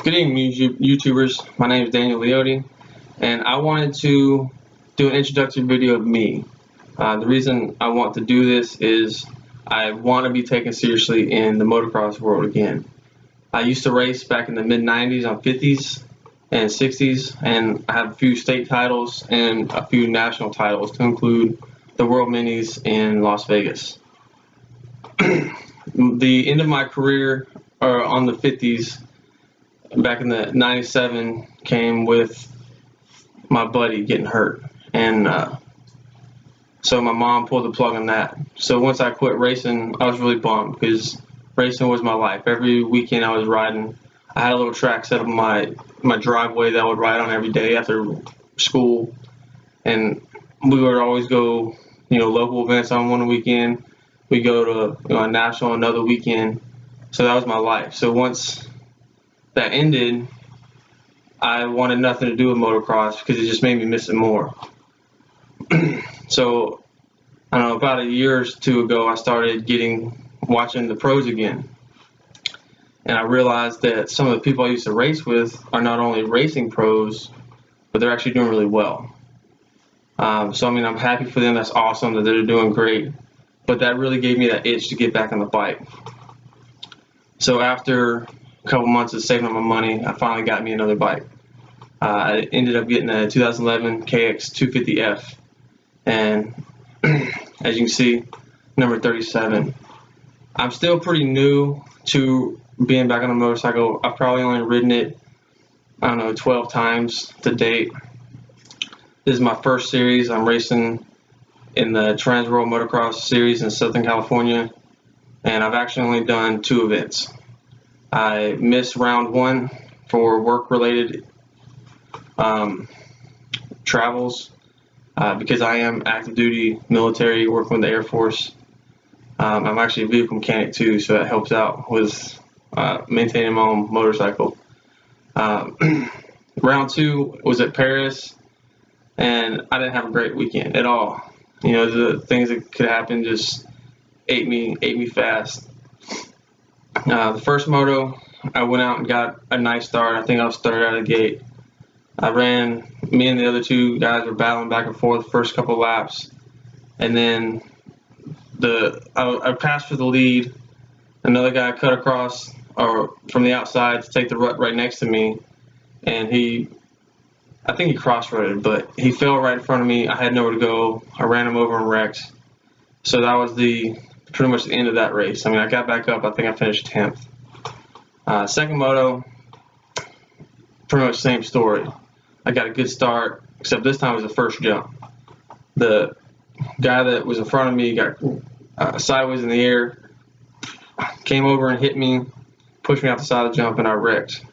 Good evening, YouTubers. My name is Daniel Lyautey, and I wanted to do an introductory video of me. The reason I want to do this is I want to be taken seriously in the motocross world again. I used to race back in the mid-90s on 50s and 60s, and I have a few state titles and a few national titles to include the World Minis in Las Vegas. The end of my career on the 50s, back in the 97, came with my buddy getting hurt, and so my mom pulled the plug on that. So once I quit racing, I was really bummed because racing was my life. Every weekend I was riding. I had a little track set up in my driveway that I would ride on every day after school, and we would always go, local events on one weekend. We go to a national another weekend. So that was my life. So once that ended, I wanted nothing to do with motocross because it just made me miss it more. So I don't know, about a year or two ago, I started watching the pros again, and I realized that some of the people I used to race with are not only racing pros, but they're actually doing really well. So I mean, I'm happy for them. That's awesome that they're doing great, but that really gave me that itch to get back on the bike. So after a couple months of saving up my money, I finally got me another bike. I ended up getting a 2011 KX 250F, and as you can see, number 37. I'm still pretty new to being back on a motorcycle. I've probably only ridden it, 12 times to date. This is my first series. I'm racing in the Trans World Motocross Series in Southern California, and I've actually only done 2 events. I missed round 1 for work-related travels because I am active duty military, working with the Air Force. I'm actually a vehicle mechanic too, so that helps out with maintaining my own motorcycle. Round 2 was at Paris, and I didn't have a great weekend at all. The things that could happen just ate me fast. The first moto, I went out and got a nice start. I think I was third out of the gate. Me and the other 2 guys were battling back and forth the first couple laps, and then I passed for the lead. Another guy cut across or from the outside to take the rut right next to me, and I think he cross-rutted, but he fell right in front of me. I had nowhere to go. I ran him over and wrecked. So that was pretty much the end of that race. I mean, I got back up. I think I finished 10th. Second moto, pretty much the same story. I got a good start, except this time it was the first jump. The guy that was in front of me got sideways in the air, came over and hit me, pushed me off the side of the jump, and I wrecked.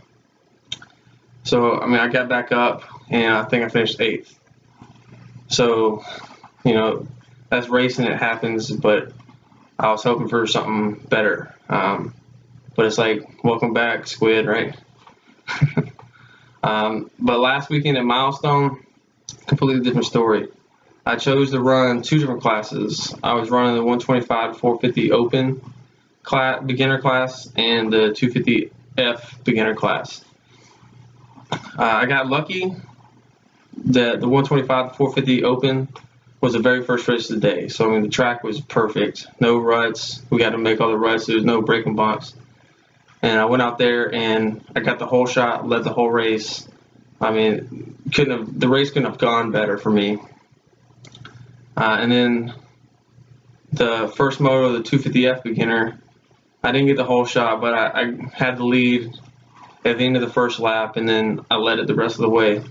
So, I mean, I got back up, and I think I finished 8th. So, that's racing. It happens, but I was hoping for something better. But it's like, welcome back, Squid, right? But last weekend at Milestone, completely different story. I chose to run 2 different classes. I was running the 125 to 450 open beginner class and the 250F beginner class. I got lucky that the 125 to 450 open was the very first race of the day. So I mean, the track was perfect, no ruts. We got to make all the ruts. There was no braking bumps. And I went out there and I got the whole shot, led the whole race. I mean, the race couldn't have gone better for me. And then the first moto, the 250F beginner, I didn't get the whole shot, but I had the lead at the end of the first lap, and then I led it the rest of the way.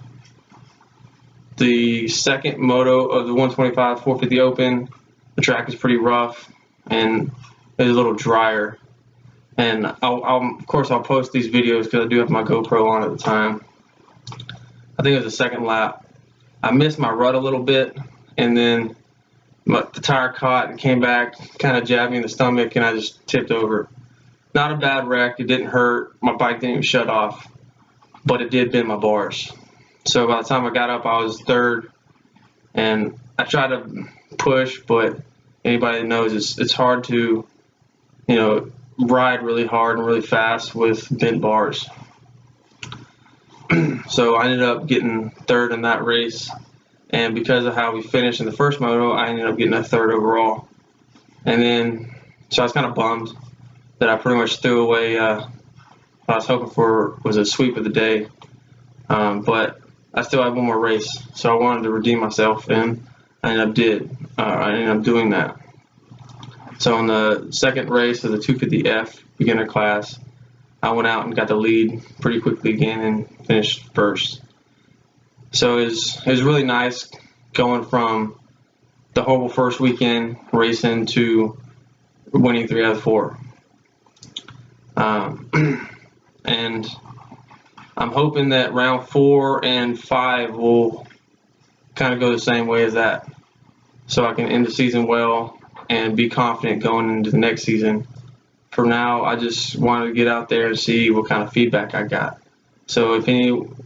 The second moto of the 125 450 open, the track is pretty rough and it's a little drier. And of course I'll post these videos because I do have my GoPro on at the time. I think it was the second lap. I missed my rut a little bit, and then the tire caught and came back, kind of jabbed me in the stomach, and I just tipped over. Not a bad wreck. It didn't hurt. My bike didn't even shut off, but it did bend my bars. So by the time I got up, I was third, and I tried to push, but anybody that knows it's hard to, ride really hard and really fast with bent bars. So I ended up getting third in that race, and because of how we finished in the first moto, I ended up getting a third overall. And then, so I was kind of bummed that I pretty much threw away what I was hoping for was a sweep of the day, but I still had one more race, so I wanted to redeem myself, and I ended up doing that. So in the second race of the 250F beginner class, I went out and got the lead pretty quickly again and finished first. So it was really nice going from the horrible first weekend racing to winning 3 out of 4. And I'm hoping that round 4 and 5 will kind of go the same way as that, so I can end the season well and be confident going into the next season. For now, I just wanted to get out there and see what kind of feedback I got. So if anyone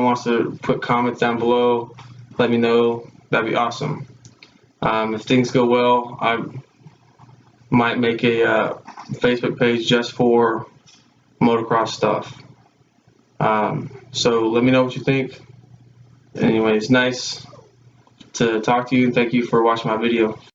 wants to put comments down below, let me know. That'd be awesome. If things go well, I might make a Facebook page just for motocross stuff. So let me know what you think. Anyways, nice to talk to you, and thank you for watching my video.